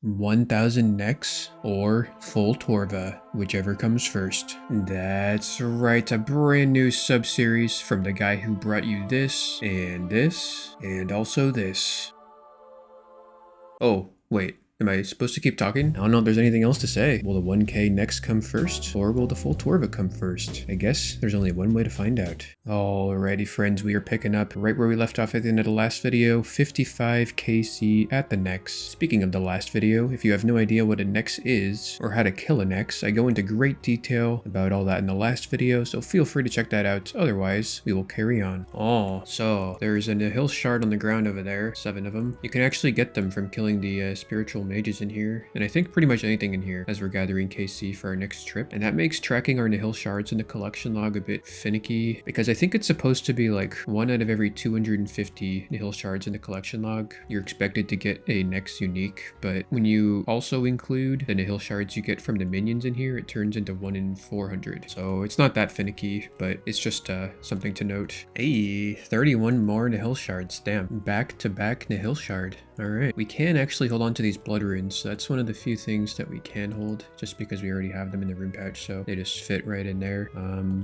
1000 necks or full Torva, whichever comes first. That's right, a brand new sub-series from the guy who brought you this, and also this. Oh, wait. Am I supposed to keep talking? I don't know if there's anything else to say. Will the 1k next come first, or will the full Torva come first? I guess there's only one way to find out. Alrighty friends, we are picking up right where we left off at the end of the last video, 55 KC at the Nex. Speaking of the last video, if you have no idea what a Nex is, or how to kill a Nex, I go into great detail about all that in the last video, so feel free to check that out. Otherwise, we will carry on. So there's a Nihil shard on the ground over there, 7 of them. You can actually get them from killing the spiritual mages in here, and I think pretty much anything in here as we're gathering KC for our next trip. And that makes tracking our Nihil shards in the collection log a bit finicky, because I think it's supposed to be like 1 out of every 250 Nihil shards in the collection log, you're expected to get a Nex unique, but when you also include the Nihil shards you get from the minions in here, it turns into 1 in 400. So it's not that finicky, but it's just something to note. Hey, 31 more Nihil shards, damn. Back-to-back Nihil shard. Alright, we can actually hold on to these blood runes, so that's one of the few things that we can hold, just because we already have them in the rune pouch, so they just fit right in there.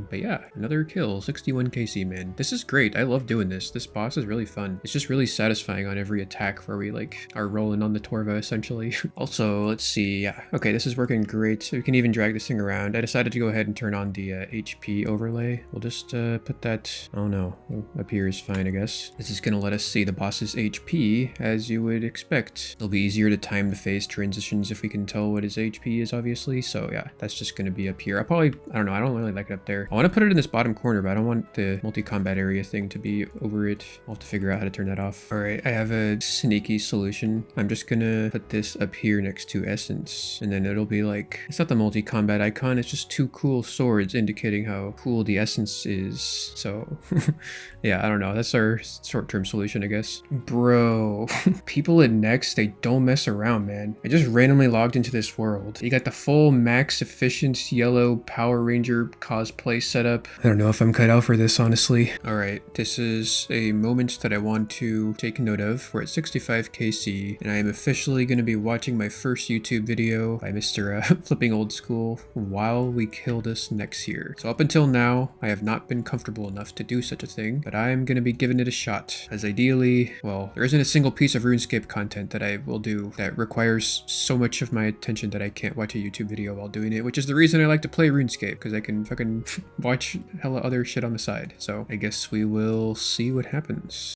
But yeah, another kill, 61 KC, man. This is great, I love doing this. This boss is really fun. It's just really satisfying on every attack where we like are rolling on the Torva, essentially. Also, let's see, yeah. Okay, this is working great, so we can even drag this thing around. I decided to go ahead and turn on the HP overlay. We'll just put that, I don't know, up here is fine, I guess. This is gonna let us see the boss's HP, as you would expect. It'll be easier to time the phase transitions if we can tell what his HP is, obviously. So yeah, that's just going to be up here. I don't know, I don't really like it up there. I want to put it in this bottom corner, but I don't want the multi-combat area thing to be over it. I'll have to figure out how to turn that off. All right, I have a sneaky solution. I'm just gonna put this up here next to Essence, and then it'll be like, it's not the multi-combat icon, it's just 2 cool swords indicating how cool the Essence is. So yeah, I don't know, that's our short-term solution, I guess. Bro, people at Nex, they don't mess around, man. I just randomly logged into this world. You got the full max efficient yellow Power Ranger cosplay setup. I don't know if I'm cut out for this, honestly. All right, this is a moment that I want to take note of. We're at 65 KC, and I am officially going to be watching my first YouTube video by Mr. Flipping Old School while we kill this Nex here. So up until now, I have not been comfortable enough to do such a thing, but I'm going to be giving it a shot. As ideally, well, there isn't a single piece of RuneScape content that I will do that requires so much of my attention that I can't watch a YouTube video while doing it, which is the reason I like to play RuneScape, because I can fucking watch hella other shit on the side. So I guess we will see what happens.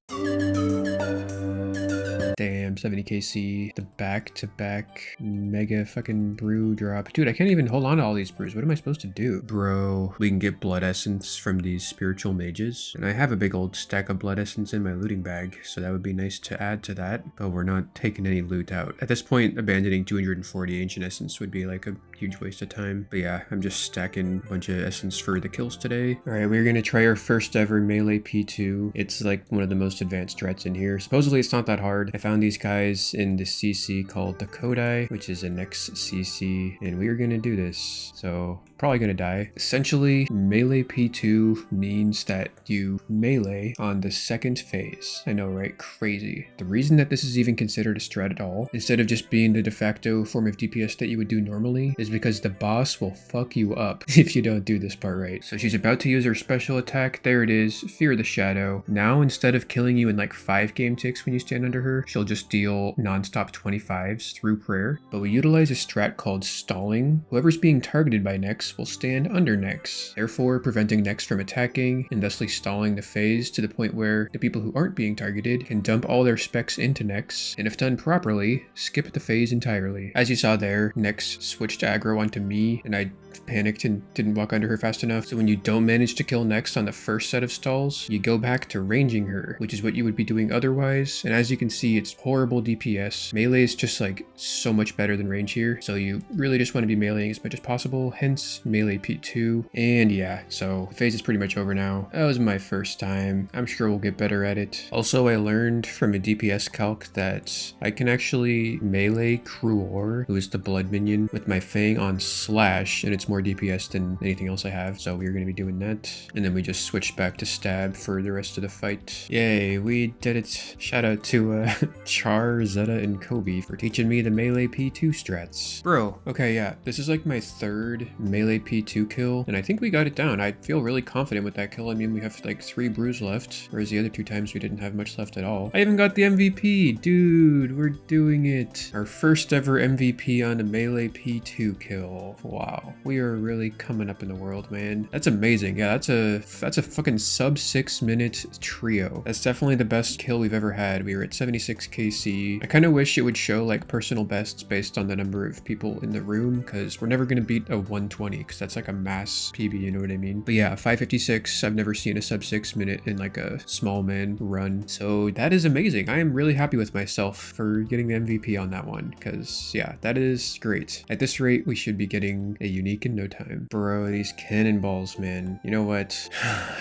Damn, 70 KC, the back-to-back mega fucking brew drop. Dude, I can't even hold on to all these brews. What am I supposed to do? Bro, we can get blood essence from these spiritual mages. And I have a big old stack of blood essence in my looting bag, so that would be nice to add to that. But we're not taking any loot out. At this point, abandoning 240 ancient essence would be like a huge waste of time. But yeah, I'm just stacking a bunch of essence for the kills today. All right, we're gonna try our first ever melee P2. It's like one of the most advanced strats in here. Supposedly it's not that hard. I found these guys in the CC called the Kodai, which is a Nex CC, and we are gonna do this. So probably gonna die. Essentially, melee P2 means that you melee on the second phase. I know, right? Crazy. The reason that this is even considered a strat at all, instead of just being the de facto form of DPS that you would do normally, is because the boss will fuck you up if you don't do this part right. So she's about to use her special attack. There it is, Fear the Shadow. Now, instead of killing you in like 5 game ticks when you stand under her, she'll just deal non-stop 25s through prayer. But we utilize a strat called stalling. Whoever's being targeted by Nex will stand under Nex, therefore preventing Nex from attacking and thusly stalling the phase to the point where the people who aren't being targeted can dump all their specs into Nex, and if done properly, skip the phase entirely. As you saw there, Nex switched aggro onto me, and I panicked and didn't walk under her fast enough. So when you don't manage to kill Nex on the first set of stalls, you go back to ranging her, which is what you would be doing otherwise. And as you can see, it's horrible DPS. Melee is just like so much better than range here. So you really just want to be meleeing as much as possible, hence melee P2. And yeah, so the phase is pretty much over now. That was my first time. I'm sure we'll get better at it. Also, I learned from a DPS calc that I can actually melee Cruor, who is the blood minion, with my Fang on slash, and it's more DPS than anything else I have, so we're going to be doing that. And then we just switched back to stab for the rest of the fight. Yay, we did it. Shout out to Char, Zeta, and Kobe for teaching me the melee P2 strats. Bro, okay, yeah, this is like my third melee P2 kill, and I think we got it down. I feel really confident with that kill. I mean, we have like 3 brews left, whereas the other 2 times we didn't have much left at all. I even got the MVP, dude, we're doing it. Our first ever MVP on a melee P2 kill. Wow, we are really coming up in the world, man. That's amazing. Yeah, that's a fucking sub 6 minute trio. That's definitely the best kill we've ever had. We were at 76 KC. I kind of wish it would show like personal bests based on the number of people in the room, because we're never gonna beat a 120, because that's like a mass PB, you know what I mean? But yeah, 556, I've never seen a sub 6 minute in like a small man run. So that is amazing. I am really happy with myself for getting the MVP on that one, because yeah, that is great. At this rate, we should be getting a unique in no time. Bro, these cannonballs, man. You know what?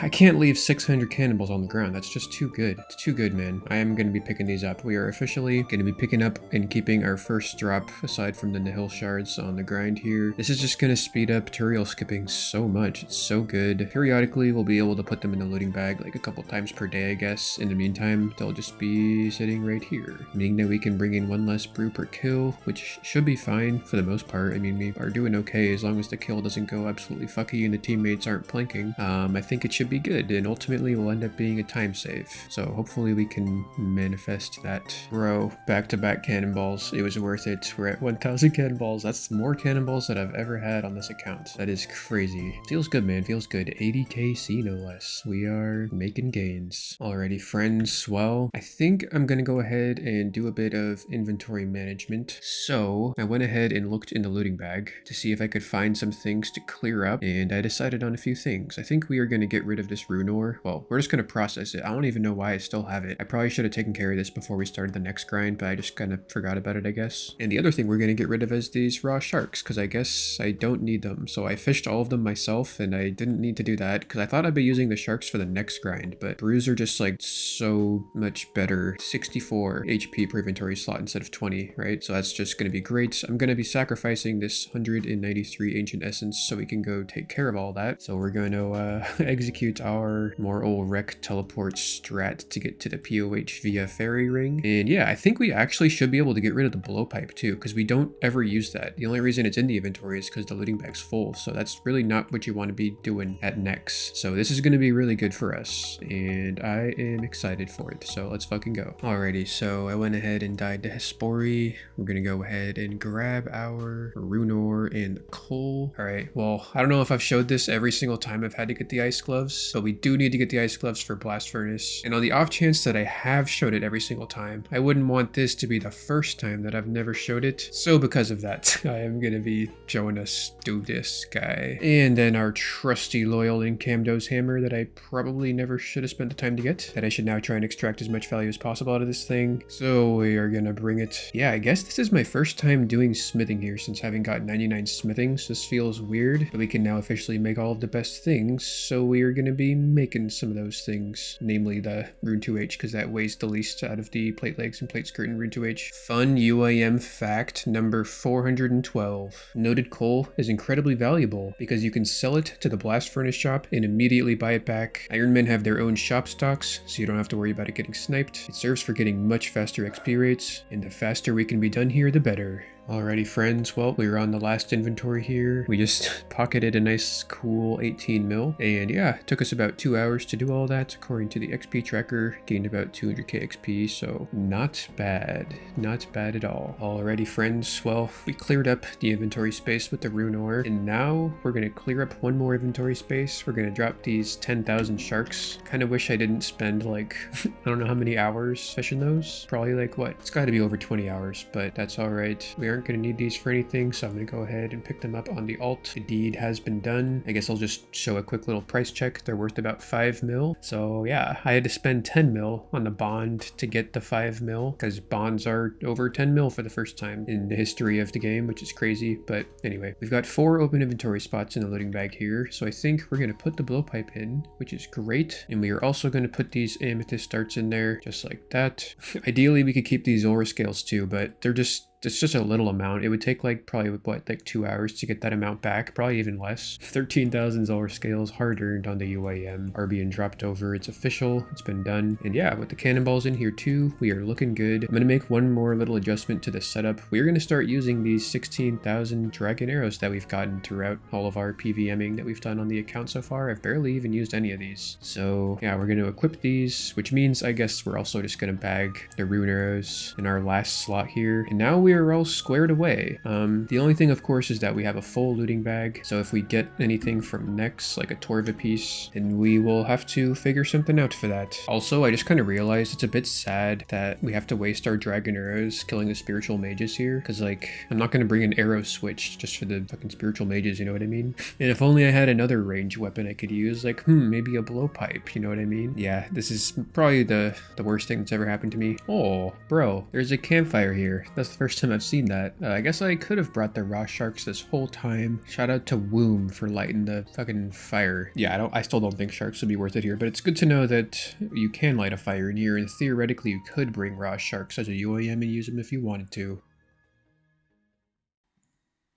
I can't leave 600 cannonballs on the ground. That's just too good. It's too good, man. I am going to be picking these up. We are officially going to be picking up and keeping our first drop aside from the nihil shards on the grind here. This is just going to speed up tutorial skipping so much. It's so good. Periodically, we'll be able to put them in the loading bag like a couple times per day, I guess. In the meantime, they'll just be sitting right here, meaning that we can bring in 1 less brew per kill, which should be fine for the most part. I mean, we are doing okay as long as the kill doesn't go absolutely fucky and the teammates aren't planking. I think it should be good, and ultimately will end up being a time save. So hopefully we can manifest that. Bro, back-to-back cannonballs. It was worth it. We're at 1,000 cannonballs. That's more cannonballs that I've ever had on this account. That is crazy. Feels good, man. Feels good. 80 KC no less. We are making gains. Alrighty, friends. Well, I think I'm gonna go ahead and do a bit of inventory management. So I went ahead and looked in the looting bag to see if I could find some things to clear up, and I decided on a few things. I think we are going to get rid of this rune ore. Well, we're just going to process it. I don't even know why I still have it. I probably should have taken care of this before we started the next grind, but I just kind of forgot about it, I guess. And the other thing we're going to get rid of is these raw sharks, because I guess I don't need them. So I fished all of them myself, and I didn't need to do that because I thought I'd be using the sharks for the next grind, but brews are just like so much better. 64 HP per inventory slot instead of 20, right? So that's just going to be great. I'm going to be sacrificing this 193 ancient essence so we can go take care of all that. So we're going to execute our Moral Wreck teleport strat to get to the POH via fairy ring. And yeah, I think we actually should be able to get rid of the blowpipe too, because we don't ever use that. The only reason it's in the inventory is because the looting bag's full. So that's really not what you want to be doing at next. So this is going to be really good for us, and I am excited for it. So let's fucking go. Alrighty, so I went ahead and died to Hespori. We're going to go ahead and grab our rune ore and the coal. All right, well, I don't know if I've showed this every single time I've had to get the ice gloves, but we do need to get the ice gloves for blast furnace. And on the off chance that I have showed it every single time, I wouldn't want this to be the first time that I've never showed it. So because of that, I am going to be showing us do this guy. And then our trusty loyal Incamdo's hammer that I probably never should have spent the time to get, that I should now try and extract as much value as possible out of this thing. So we are going to bring it. Yeah, I guess this is my first time doing smithing here since having got 99 smithing. So this feels weird, but we can now officially make all of the best things. So we are going to be making some of those things, namely the rune 2H, because that weighs the least out of the plate legs and plate skirt and rune 2H. Fun UIM fact number 412. Noted coal is incredibly valuable because you can sell it to the blast furnace shop and immediately buy it back. Ironmen have their own shop stocks, so you don't have to worry about it getting sniped. It serves for getting much faster XP rates, and the faster we can be done here, the better. Alrighty, friends, well, we were on the last inventory here. We just pocketed a nice cool 18 mil, and yeah, it took us about 2 hours to do all that according to the XP tracker. Gained about 200k XP, so not bad at all. Alrighty, friends, well, we cleared up the inventory space with the rune ore, and now we're gonna clear up one more inventory space. We're gonna drop these 10,000 sharks. Kind of wish I didn't spend like I don't know how many hours fishing those. Probably like what, it's got to be over 20 hours, but that's all right. We aren't going to need these for anything, so I'm going to go ahead and pick them up on the alt. The deed has been done. I guess I'll just show a quick little price check. They're worth about 5 mil. So yeah, I had to spend 10 mil on the bond to get the 5 mil, because bonds are over 10 mil for the first time in the history of the game, which is crazy. But anyway, we've got 4 open inventory spots in the loading bag here, so I think we're going to put the blowpipe in, which is great. And we are also going to put these amethyst darts in there, just like that. Ideally, we could keep these aura scales too, but they're just it's just a little amount. It would take like probably what, like 2 hours to get that amount back, probably even less. 13,000 Zolar scales hard earned on the UIM are being dropped over. It's official, it's been done. And yeah, with the cannonballs in here too, we are looking good. I'm gonna make one more little adjustment to the setup. We're gonna start using these 16,000 dragon arrows that we've gotten throughout all of our PVMing that we've done on the account so far. I've barely even used any of these. So yeah, we're gonna equip these, which means I guess we're also just gonna bag the rune arrows in our last slot here. And now we are all squared away. The only thing of course is that we have a full looting bag. So if we get anything from next, like a Torva piece, then we will have to figure something out for that. Also, I just kind of realized it's a bit sad that we have to waste our dragon arrows killing the spiritual mages here. Cause like, I'm not gonna bring an arrow switch just for the fucking spiritual mages, you know what I mean? And if only I had another ranged weapon I could use, like, maybe a blowpipe, you know what I mean? Yeah, this is probably the worst thing that's ever happened to me. Oh, bro, there's a campfire here. That's the first time I've seen that. I guess I could have brought the raw sharks this whole time. Shout out to Womb for lighting the fucking fire. Yeah, I still don't think sharks would be worth it here, but it's good to know that you can light a fire in here, and theoretically you could bring raw sharks as a UIM and use them if you wanted to.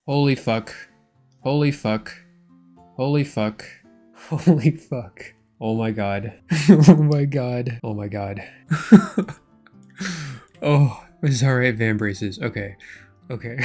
Holy fuck. Holy fuck. Holy fuck. Holy fuck. Oh my god. Oh my god. Oh my god. Oh, it's alright, van braces. Okay. Okay.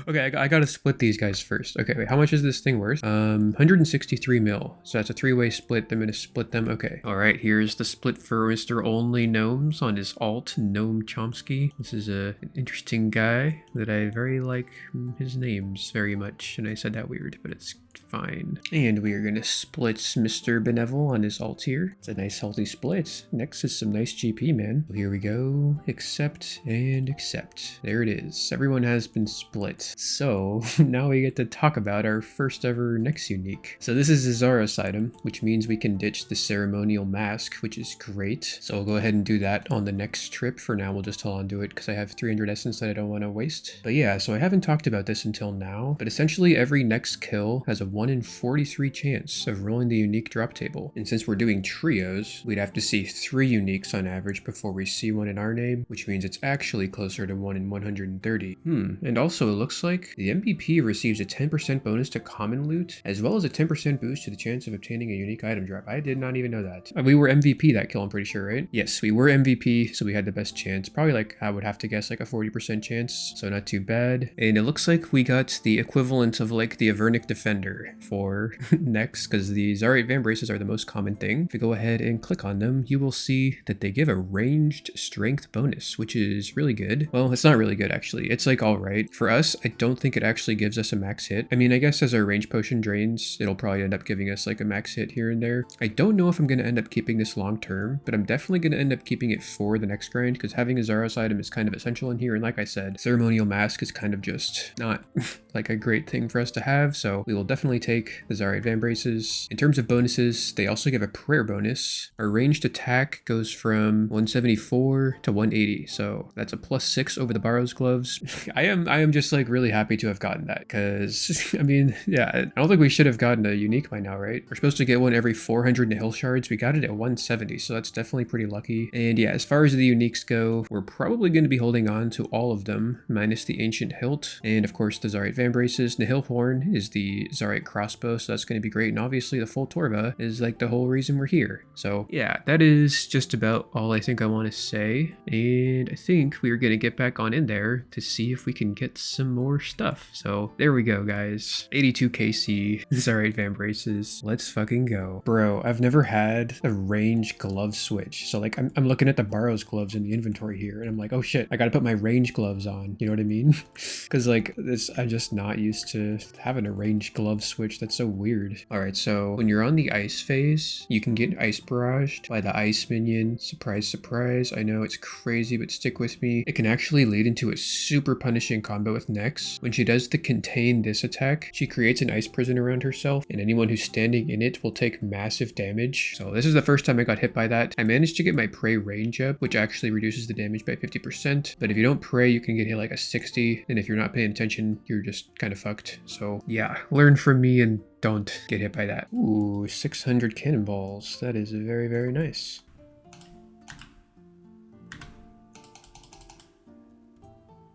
Okay, I gotta split these guys first. Okay, wait, how much is this thing worth? 163 mil. So that's a three-way split. I'm gonna split them. Okay. All right, here's the split for Mr. Only Gnomes on his alt, Gnome Chomsky. This is an interesting guy that I very like his names very much. And I said that weird, but it's fine. And we are gonna split Mr. Benevil on his alt here. It's a nice healthy split. Next is some nice GP, man. Here we go. Accept and accept. There it is. Everyone has been split. So now we get to talk about our first ever next unique. So this is a Zaros item, which means we can ditch the ceremonial mask, which is great. So we'll go ahead and do that on the next trip. For now, we'll just hold on to it because I have 300 essence that I don't want to waste. But yeah, so I haven't talked about this until now, but essentially every next kill has a 1 in 43 chance of rolling the unique drop table. And since we're doing trios, we'd have to see 3 uniques on average before we see one in our name, which means it's actually closer to 1 in 130. And also it looks like the MVP receives a 10% bonus to common loot, as well as a 10% boost to the chance of obtaining a unique item drop. I did not even know that. We were MVP that kill, I'm pretty sure, right? Yes, we were MVP, so we had the best chance. Probably like, I would have to guess like a 40% chance, so not too bad. And it looks like we got the equivalent of like the Avernic Defender for next, because the Zarate Van Braces are the most common thing. If you go ahead and click on them, you will see that they give a ranged strength bonus, which is really good. Well, it's not really good actually. It's like all right. For us, I don't think it actually gives us a max hit. I mean, I guess as our range potion drains, it'll probably end up giving us like a max hit here and there. I don't know if I'm going to end up keeping this long term, but I'm definitely going to end up keeping it for the next grind because having a Zaros item is kind of essential in here. And like I said, ceremonial mask is kind of just not like a great thing for us to have. So we will definitely take the Zarate Van Braces. In terms of bonuses, they also give a prayer bonus. Our ranged attack goes from 174 to 180. So that's a +6 over the Barrow's gloves. I am just like really happy to have gotten that because I mean, yeah, I don't think we should have gotten a unique by now, right? We're supposed to get one every 400 Nihil shards. We got it at 170, so that's definitely pretty lucky. And yeah, as far as the uniques go, we're probably going to be holding on to all of them, minus the Ancient Hilt, and of course the Zarate Van Braces. Nihil Horn is the Zarate crossbow, so that's going to be great. And obviously the full Torva is like the whole reason we're here. So yeah, that is just about all I think I want to say. And I think we are going to get back on in there to see if we can get some more stuff. So there we go, guys. 82 KC, Zarate Van Braces. Let's fucking go. Bro, I've never had a range glove switch. So like I'm looking at the Barrow's gloves in the inventory here and I'm like, oh shit, I gotta put my range gloves on. You know what I mean? Because like this, I'm just not used to having a range glove switch. That's so weird. All right, so when you're on the ice phase, you can get ice barraged by the ice minion. Surprise, surprise. I know it's crazy, but stick with me. It can actually lead into a super punishing combo with Nex. When she does the contain this attack, she creates an ice prison around herself, and anyone who's standing in it will take massive damage. So this is the first time I got hit by that. I managed to get my prey range up, which actually reduces the damage by 50%. But if you don't pray, you can get hit like a 60. And if you're not paying attention, you're just kind of fucked. So yeah, learn from me and don't get hit by that. Ooh, 600 cannonballs. That is very, very nice.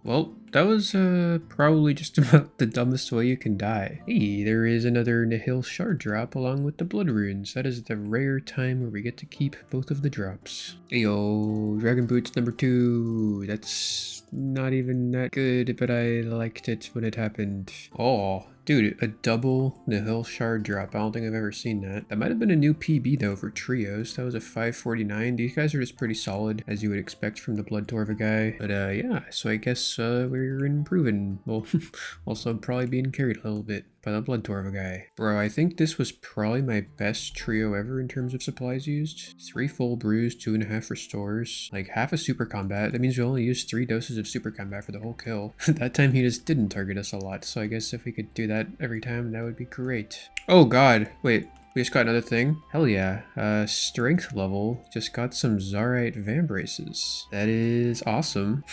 Well, that was probably just about the dumbest way you can die. Hey, there is another Nihil shard drop along with the blood runes. That is the rare time where we get to keep both of the drops. Heyo, Dragon Boots number 2. That's not even that good, but I liked it when it happened. Oh, dude, a double Nihil shard drop. I don't think I've ever seen that. That might have been a new PB though for trios. That was a 549. These guys are just pretty solid, as you would expect from the Blood Torva guy. But yeah, so I guess we're improving. Well, also probably being carried a little bit by the Blood Torva guy. Bro, I think this was probably my best trio ever in terms of supplies used. 3 full brews, 2.5 restores, like half a super combat. That means we only used 3 doses of super combat for the whole kill. That time he just didn't target us a lot, so I guess if we could do that every time, that would be great. Oh god, wait. We just got another thing. Hell yeah. Strength level. Just got some Zarite Vambraces. That is awesome.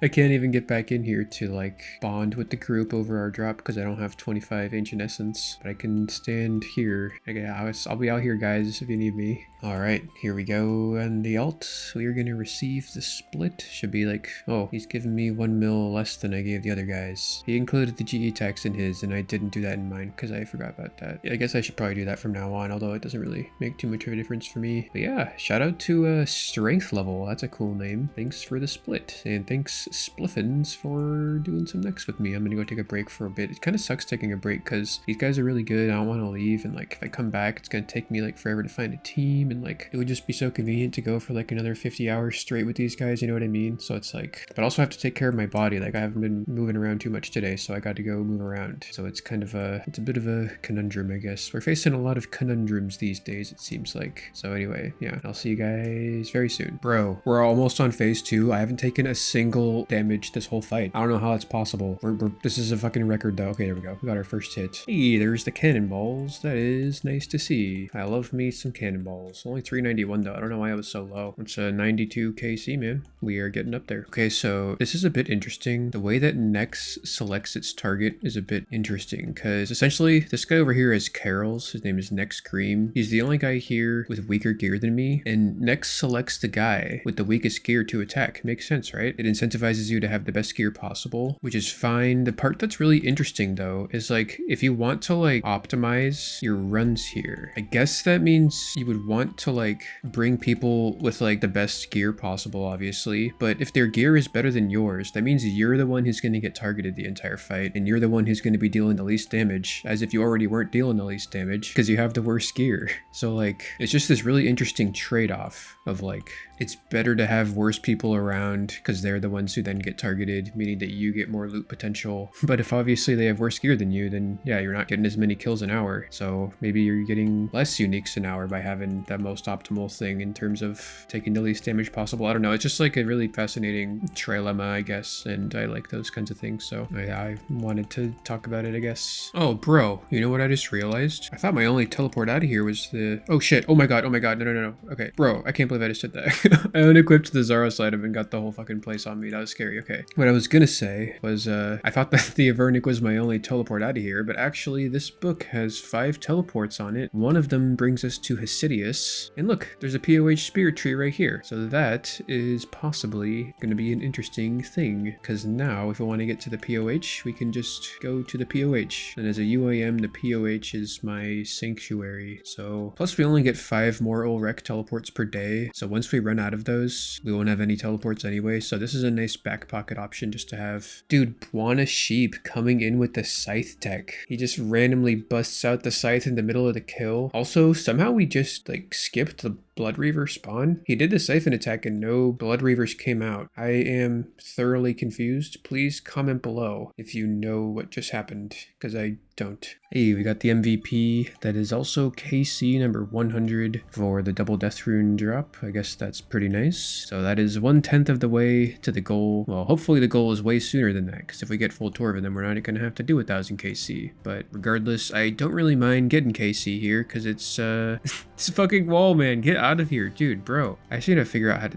I can't even get back in here to like bond with the group over our drop because I don't have 25 Ancient Essence. But I can stand here. Okay, I'll be out here, guys, if you need me. Alright, here we go. And the alt, we are going to receive the split. Should be like, oh, he's giving me 1 mil less than I gave the other guys. He included the GE tax in his, and I didn't do that in mine because I forgot about that. Yeah, I guess I should probably do that from now on, although it doesn't really make too much of a difference for me. But yeah, shout out to Strength Level. That's a cool name. Thanks for the split. And thanks Spliffins for doing some next with me. I'm going to go take a break for a bit. It kind of sucks taking a break because these guys are really good. I don't want to leave. And like if I come back, it's going to take me like forever to find a team. And like it would just be so convenient to go for like another 50 hours straight with these guys. You know what I mean? So it's like, but also have to take care of my body. Like I haven't been moving around too much today. So I got to go move around. So it's kind of it's a bit of a conundrum, I guess. We're facing a lot of conundrums these days, it seems like. So anyway, yeah, I'll see you guys very soon. Bro, we're almost on phase 2. I haven't taken a single damage this whole fight. I don't know how that's possible. This is a fucking record though. Okay, there we go. We got our first hit. Hey, there's the cannonballs. That is nice to see. I love me some cannonballs. Only 391 though. I don't know why I was so low. It's a 92 KC, man. We are getting up there. Okay, so this is a bit interesting. The way that Nex selects its target is a bit interesting because essentially this guy over here is Carol's. His name is Nex Cream. He's the only guy here with weaker gear than me, and Nex selects the guy with the weakest gear to attack. Makes sense, right? It incentivizes you to have the best gear possible, which is fine. The part that's really interesting though is like if you want to like optimize your runs here, I guess that means you would want to like bring people with like the best gear possible, obviously, but if their gear is better than yours, that means you're the one who's going to get targeted the entire fight, and you're the one who's going to be dealing the least damage, as if you already weren't dealing the least damage because you have the worst gear. So like it's just this really interesting trade-off of like it's better to have worse people around because they're the ones who then get targeted, meaning that you get more loot potential. But if obviously they have worse gear than you, then yeah, you're not getting as many kills an hour. So maybe you're getting less uniques an hour by having that most optimal thing in terms of taking the least damage possible. I don't know. It's just like a really fascinating trilemma, I guess. And I like those kinds of things. So yeah, I wanted to talk about it, I guess. Oh, bro, you know what I just realized? I thought my only teleport out of here was the... Oh shit. Oh my god. Oh my god. No. Okay. Bro, I can't believe I just did that. I unequipped the Zaros item and got the whole fucking place on me. That was scary. Okay. What I was gonna say was, I thought that the Avernic was my only teleport out of here, but actually this book has 5 teleports on it. One of them brings us to Hesidius. And look, there's a POH spirit tree right here. So that is possibly gonna be an interesting thing, because now if we want to get to the POH, we can just go to the POH. And as a UIM, the POH is my sanctuary. So, plus we only get 5 more Ulrek teleports per day. So once we run out of those, we won't have any teleports anyway. So this is a nice back pocket option just to have. Dude, Buana Sheep coming in with the scythe tech. He just randomly busts out the scythe in the middle of the kill. Also, somehow we just like skipped the Blood Reaver spawn. He did the siphon attack and no Blood Reavers came out. I am thoroughly confused. Please comment below if you know what just happened, because I don't. Hey, we got the MVP. That is also KC number 100 for the double death rune drop. I guess that's pretty nice. So that is 1/10 of the way to the goal. Well, hopefully the goal is way sooner than that, because if we get full Torva, then we're not going to have to do 1,000 KC. But regardless, I don't really mind getting KC here, because it's it's a fucking wall, man. Get out of here, dude, bro. I should have figure out how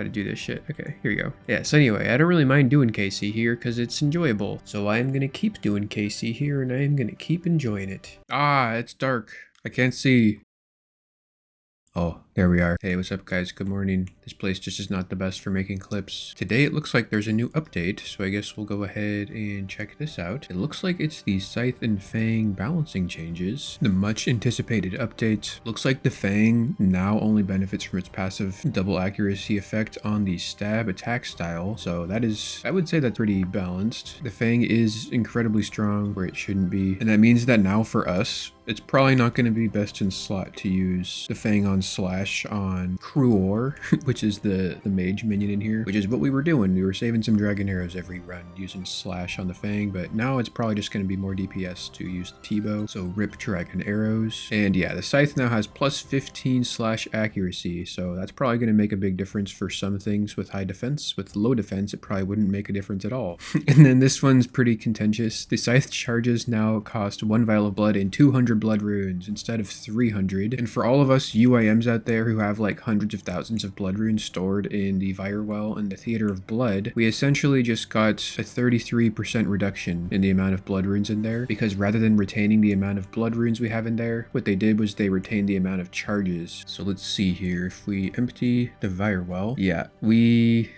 to do this shit. Okay, here we go. Yeah, so anyway, I don't really mind doing KC here because it's enjoyable. So I'm gonna keep doing KC here and I'm gonna keep enjoying it. Ah, it's dark. I can't see. Oh. There we are. Hey, what's up guys? Good morning. This place just is not the best for making clips. Today it looks like there's a new update, so I guess we'll go ahead and check this out. It looks like it's the Scythe and Fang balancing changes. The much anticipated update. Looks like the Fang now only benefits from its passive double accuracy effect on the stab attack style, so that is, I would say that's pretty balanced. The Fang is incredibly strong where it shouldn't be, and that means that now for us, it's probably not going to be best in slot to use the Fang on Slash on Cruor, which is the mage minion in here, which is what we were doing. We were saving some dragon arrows every run using Slash on the Fang, but now it's probably just going to be more DPS to use the T-bow, so rip dragon arrows. And yeah, the Scythe now has plus 15 slash accuracy, so that's probably going to make a big difference for some things with high defense. With low defense, it probably wouldn't make a difference at all. And then this one's pretty contentious. The Scythe charges now cost 1 vial of blood and 200 blood runes instead of 300. And for all of us UIMs out there who have like hundreds of thousands of blood runes stored in the Vire Well and the Theater of Blood, we essentially just got a 33% reduction in the amount of blood runes in there, because rather than retaining the amount of blood runes we have in there, what they did was they retained the amount of charges. So let's see here. If we empty the Vire Well, yeah, we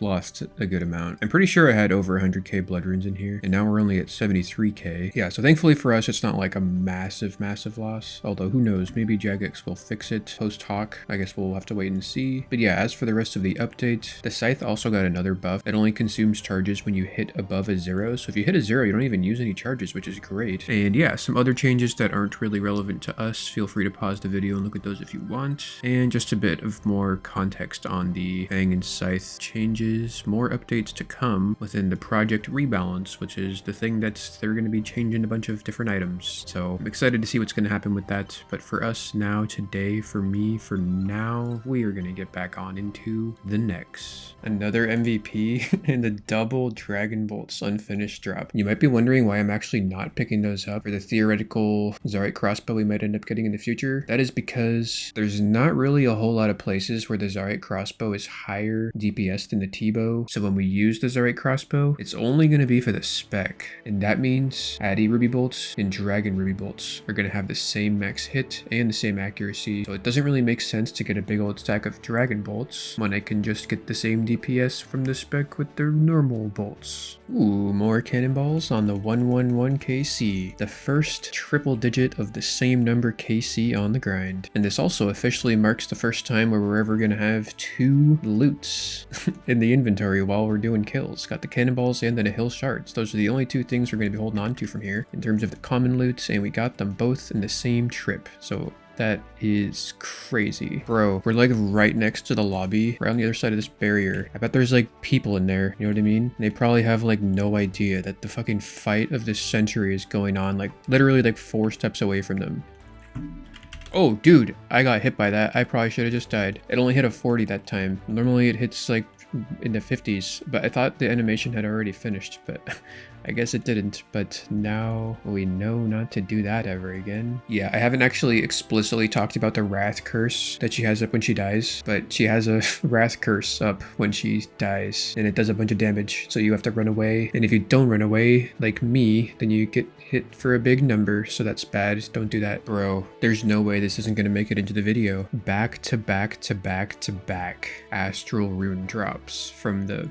lost a good amount. I'm pretty sure I had over 100k blood runes in here, and now we're only at 73k. Yeah, so thankfully for us, it's not like a massive loss, although who knows, maybe Jagex will fix it post hoc. I guess we'll have to wait and see. But yeah, as for the rest of the update, the Scythe also got another buff. It only consumes charges when you hit above a 0, so if you hit a 0, you don't even use any charges, which is great. And yeah, some other changes that aren't really relevant to us, feel free to pause the video and look at those if you want. And just a bit of more context on the Fang and Scythe changes, more updates to come within the project Rebalance, which is the thing that they're going to be changing a bunch of different items. So I'm excited to see what's going to happen with that. But for us now, today, for me, for now, we are going to get back on into the next. Another MVP and the double Dragon Bolts unfinished drop. You might be wondering why I'm actually not picking those up for the theoretical Zarite crossbow we might end up getting in the future. That is because there's not really a whole lot of places where the Zarite crossbow is higher DPS than the T-bow. So when we use the Zarite crossbow, it's only going to be for the spec. And that means Addy Ruby Bolts and Dragon Ruby Bolts are going to have the same max hit and the same accuracy. So it doesn't really make sense to get a big old stack of Dragon Bolts when I can just get the same DPS from the spec with their normal bolts. Ooh, more cannonballs on the 111 KC. The first triple digit of the same number KC on the grind. And this also officially marks the first time where we're ever going to have 2 loots in the inventory while we're doing kills. Got the cannonballs and then a hill shards. Those are the only 2 things we're going to be holding on to from here in terms of the common loots, and we got them both in the same trip. So that is crazy. Bro, we're like right next to the lobby. We're on the other side of this barrier. I bet there's like people in there, you know what I mean? They probably have like no idea that the fucking fight of this century is going on, like literally like 4 steps away from them. Oh, dude, I got hit by that. I probably should have just died. It only hit a 40 that time. Normally it hits like in the 50s, but I thought the animation had already finished, but I guess it didn't. But now we know not to do that ever again. Yeah, I haven't actually explicitly talked about the Wrath Curse that she has up when she dies, but she has a Wrath Curse up when she dies, and it does a bunch of damage, so you have to run away. And if you don't run away, like me, then you get hit for a big number, so that's bad. Don't do that. Bro, there's no way this isn't gonna make it into the video. Back to back to back to back astral rune drops from the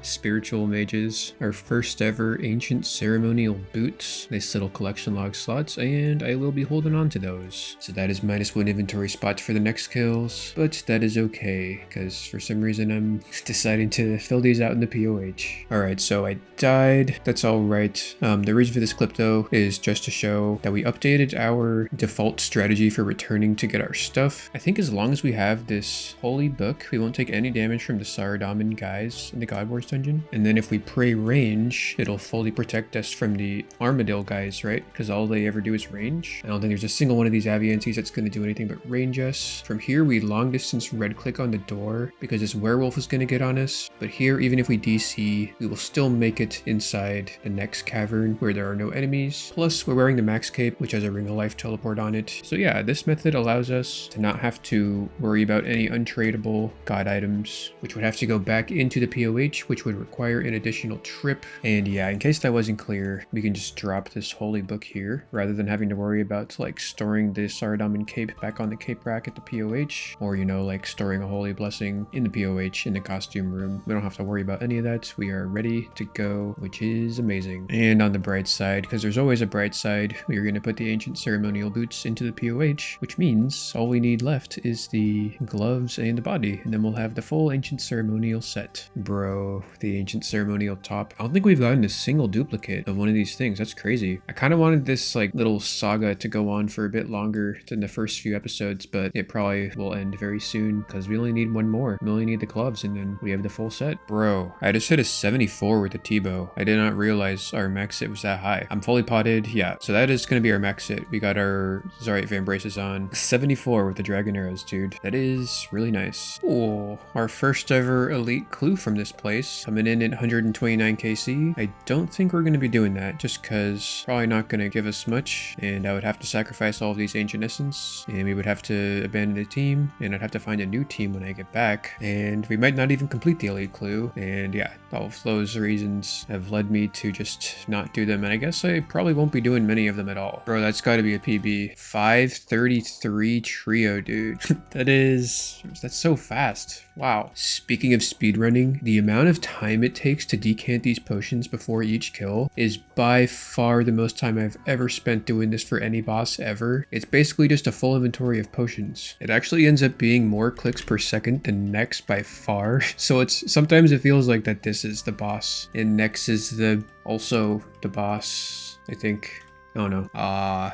spiritual mages. Our first ever ancient ceremonial boots, nice little collection log slots, and I will be holding on to those. So that is -1 inventory spot for the next kills, but that is okay, because for some reason I'm deciding to fill these out in the POH. Alright, so I died. That's alright. The reason for this clip though is just to show that we updated our default strategy for returning to get our stuff. I think as long as we have this holy book, we won't take any damage from the Saradaman guys in the God Wars dungeon. And then if we pray range, it'll fully protect us from the Armadale guys, right? Because all they ever do is range. I don't think there's a single one of these Aviantes that's going to do anything but range us. From here, we long distance red click on the door because this werewolf is going to get on us. But here, even if we DC, we will still make it inside the next cavern where there are no enemies. Plus, we're wearing the max cape, which has a ring of life teleport on it. So yeah, this method allows us to not have to worry about any untradeable god items, which would have to go back into the POH, which would require an additional trip. And yeah, in case that wasn't clear, we can just drop this holy book here rather than having to worry about like storing the Sardam cape back on the cape rack at the POH, or you know, like storing a holy blessing in the POH in the costume room. We don't have to worry about any of that. We are ready to go, which is amazing. And on the bright side, because there's always a bright side, we are going to put the ancient ceremonial boots into the POH, which means all we need left is the gloves and the body, and then we'll have the full ancient ceremonial set. Bro, the ancient ceremonial top. I don't think we've gotten a single duplicate of one of these things. That's crazy. I kind of wanted this like little saga to go on for a bit longer than the first few episodes, but it probably will end very soon because we only need one more. We only need the gloves and then we have the full set. Bro, I just hit a 74 with the T-bow. I did not realize our max hit was that high. I'm fully potted. Yeah, so that is going to be our max hit. We got our Zarite Van braces on. 74 with the dragon arrows, dude. That is really nice. Cool. Our first ever elite clue from this place, coming in at 129 KC. I don't think we're going to be doing that just because probably not going to give us much, and I would have to sacrifice all of these ancient essence, and we would have to abandon the team, and I'd have to find a new team when I get back, and we might not even complete the elite clue. And yeah, all of those reasons have led me to just not do them, and I guess I probably won't be doing many of them at all. Bro, that's got to be a PB. 533 trio, dude. That's so fast. Wow. Speaking of speedrunning, the amount of time it takes to decant these potions before each kill is by far the most time I've ever spent doing this for any boss ever. It's basically just a full inventory of potions. It actually ends up being more clicks per second than Nex by far. So sometimes it feels like that this is the boss and Nex is also the boss, I think. Oh no.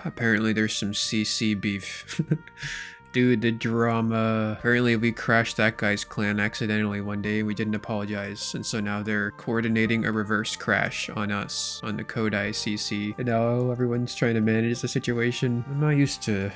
Apparently there's some CC beef. Dude, the drama. Apparently we crashed that guy's clan accidentally one day. We didn't apologize. And so now they're coordinating a reverse crash on us on the Kodai CC. And now everyone's trying to manage the situation. I'm not used to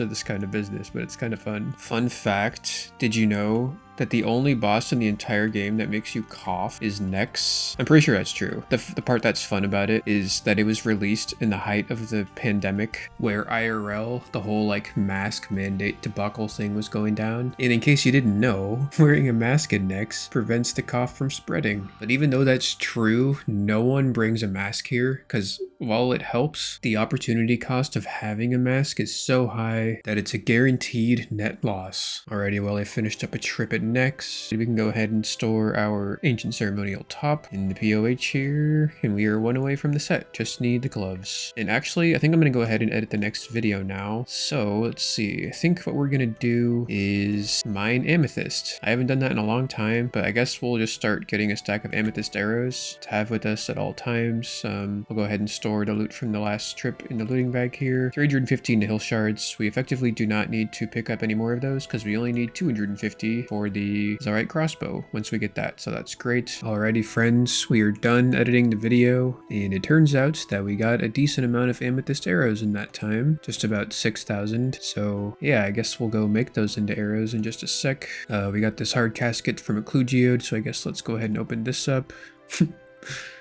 this kind of business, but it's kind of fun. Fun fact, did you know that the only boss in the entire game that makes you cough is Nex? I'm pretty sure that's true. The part that's fun about it is that it was released in the height of the pandemic, where IRL, the whole like mask mandate debacle thing was going down. And in case you didn't know, wearing a mask in Nex prevents the cough from spreading. But even though that's true, no one brings a mask here, because while it helps, the opportunity cost of having a mask is so high that it's a guaranteed net loss. Alrighty, well, I finished up a trip at Next. We can go ahead and store our ancient ceremonial top in the POH here, and we are one away from the set. Just need the gloves. And actually, I think I'm gonna go ahead and edit the next video now. So let's see. I think what we're gonna do is mine amethyst. I haven't done that in a long time, but I guess we'll just start getting a stack of amethyst arrows to have with us at all times. We'll go ahead and store the loot from the last trip in the looting bag here. 315 hill shards. We effectively do not need to pick up any more of those because we only need 250 for the Zarite crossbow once we get that, so that's great. Alrighty friends, we are done editing the video, and it turns out that we got a decent amount of amethyst arrows in that time, just about 6,000. So yeah, I guess we'll go make those into arrows in just a sec. We got this hard casket from a clue geode, so I guess let's go ahead and open this up.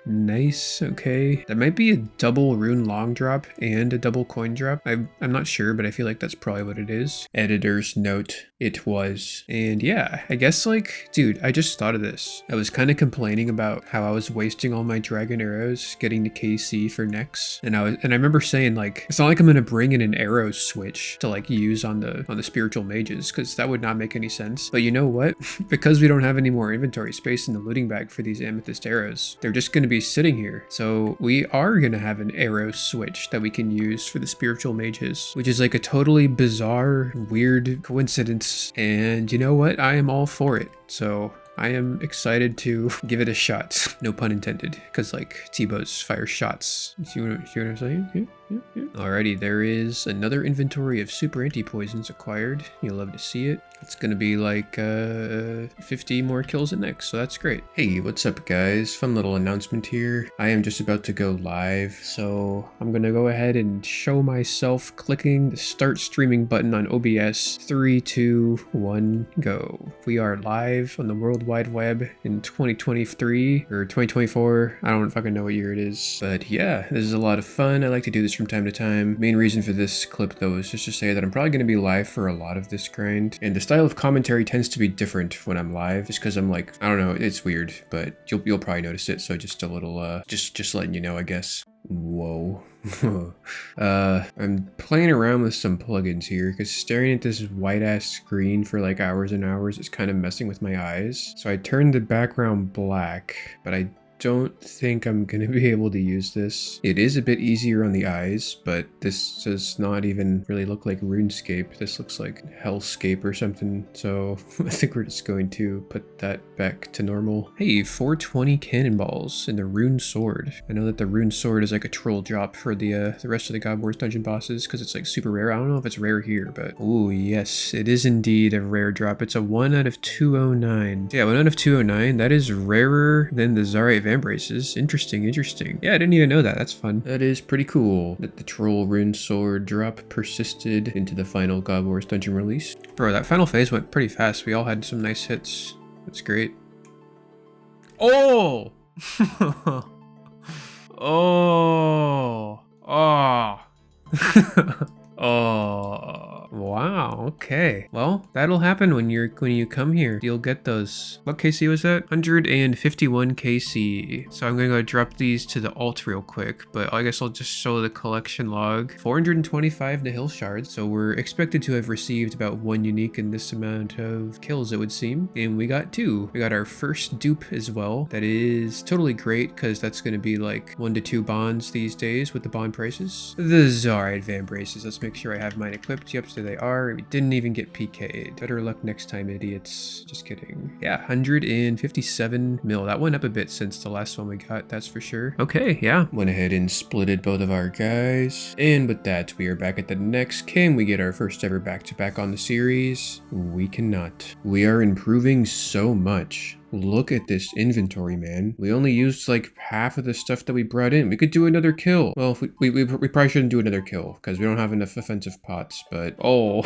Nice, okay. That might be a double rune long drop and a double coin drop. I'm not sure, but I feel like that's probably what it is. Editor's note, it was. And yeah, I guess like, dude, I just thought of this. I was kind of complaining about how I was wasting all my dragon arrows getting the KC for Nex. And I remember saying like, it's not like I'm gonna bring in an arrow switch to like use on the spiritual mages, because that would not make any sense. But you know what? Because we don't have any more inventory space in the looting bag for these amethyst arrows, they're just gonna be sitting here. So we are gonna have an arrow switch that we can use for the spiritual mages, which is like a totally bizarre, weird coincidence. And you know what? I am all for it. So I am excited to give it a shot. No pun intended, because like T-bows fire shots. You see what I'm saying? Yeah. Alrighty, there is another inventory of super anti-poisons acquired. You'll love to see it. It's gonna be like 50 more kills at next, so that's great. Hey, what's up guys? Fun little announcement here. I am just about to go live, so I'm gonna go ahead and show myself clicking the start streaming button on OBS. 3, 2, 1, go. We are live on the World Wide Web in 2023 or 2024. I don't fucking know what year it is. But yeah, this is a lot of fun. I like to do this from time to time. Main reason for this clip though is just to say that I'm probably going to be live for a lot of this grind. And the style of commentary tends to be different when I'm live just because I'm like, I don't know, it's weird, but you'll probably notice it. So just a little, just letting you know, I guess. Whoa. I'm playing around with some plugins here because staring at this white ass screen for like hours and hours is kind of messing with my eyes. So I turned the background black, but I don't think I'm gonna be able to use this. It is a bit easier on the eyes, but this does not even really look like RuneScape. This looks like Hellscape or something. So I think we're just going to put that back to normal. Hey, 420 cannonballs and the rune sword. I know that the rune sword is like a troll drop for the rest of the God Wars dungeon bosses because it's like super rare. I don't know if it's rare here, but oh yes, it is indeed a rare drop. It's a 1 out of 209. Yeah, 1 out of 209. That is rarer than the Zarite Vambraces. Interesting. Yeah, I didn't even know that. That's fun. That is pretty cool that the troll rune sword drop persisted into the final God Wars dungeon release. Bro, that final phase went pretty fast. We all had some nice hits. That's great. Oh! Oh! Oh! Oh, wow. Okay. Well, that'll happen when you come here. You'll get those. What KC was that? 151 KC. So I'm gonna go drop these to the alt real quick, but I guess I'll just show the collection log. 425 Nihil shards. So we're expected to have received about 1 unique in this amount of kills, it would seem. And we got 2. We got our first dupe as well. That is totally great because that's gonna be like 1 to 2 bonds these days with the bond prices. The Zarite Vambraces. Let's make sure I have mine equipped. Yep, so they are. We didn't even get PK'd. Better luck next time, idiots. Just kidding. Yeah, 157 mil. That went up a bit since the last one we got, that's for sure. Okay, yeah. Went ahead and splitted both of our guys. And with that, we are back at the next. Can we get our first ever back-to-back on the series? We cannot. We are improving so much. Look at this inventory, man. We only used like half of the stuff that we brought in. We could do another kill. Well, we probably shouldn't do another kill because we don't have enough offensive pots, but oh,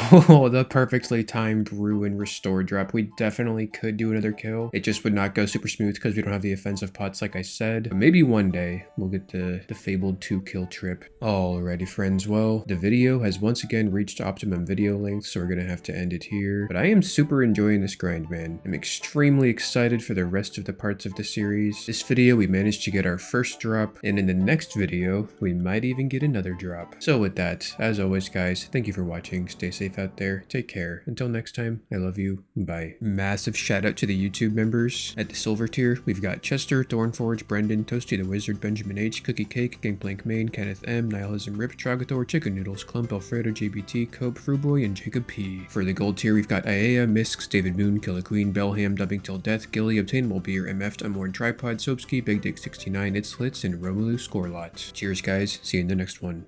the perfectly timed brew and restore drop. We definitely could do another kill. It just would not go super smooth because we don't have the offensive pots like I said. But maybe one day we'll get the fabled 2-kill trip. Alrighty, friends. Well, the video has once again reached optimum video length, so we're gonna have to end it here. But I am super enjoying this grind, man. I'm extremely excited for the rest of the parts of the series. This video we managed to get our first drop, and in the next video we might even get another drop. So with that, as always guys, thank you for watching. Stay safe out there. Take care. Until next time, I love you. Bye. Massive shout out to the YouTube members. At the silver tier, we've got Chester, Thornforge, Brendan, Toasty the Wizard, Benjamin H, Cookie Cake, Gangplank Main, Kenneth M, Nihilism Rip, Trogator, Chicken Noodles, Clump, Alfredo, JBT, Cope, Fruboy, and Jacob P. For the gold tier, we've got Aea, Misks, David Moon, Killer Queen, Bellham, Dubbing Till Death, Gilly, Obtainable Beer, MF'd, Unworn Tripod, Soapski, Big Dick 69, It's Slits, and Romelu Scorelot. Cheers guys, see you in the next one.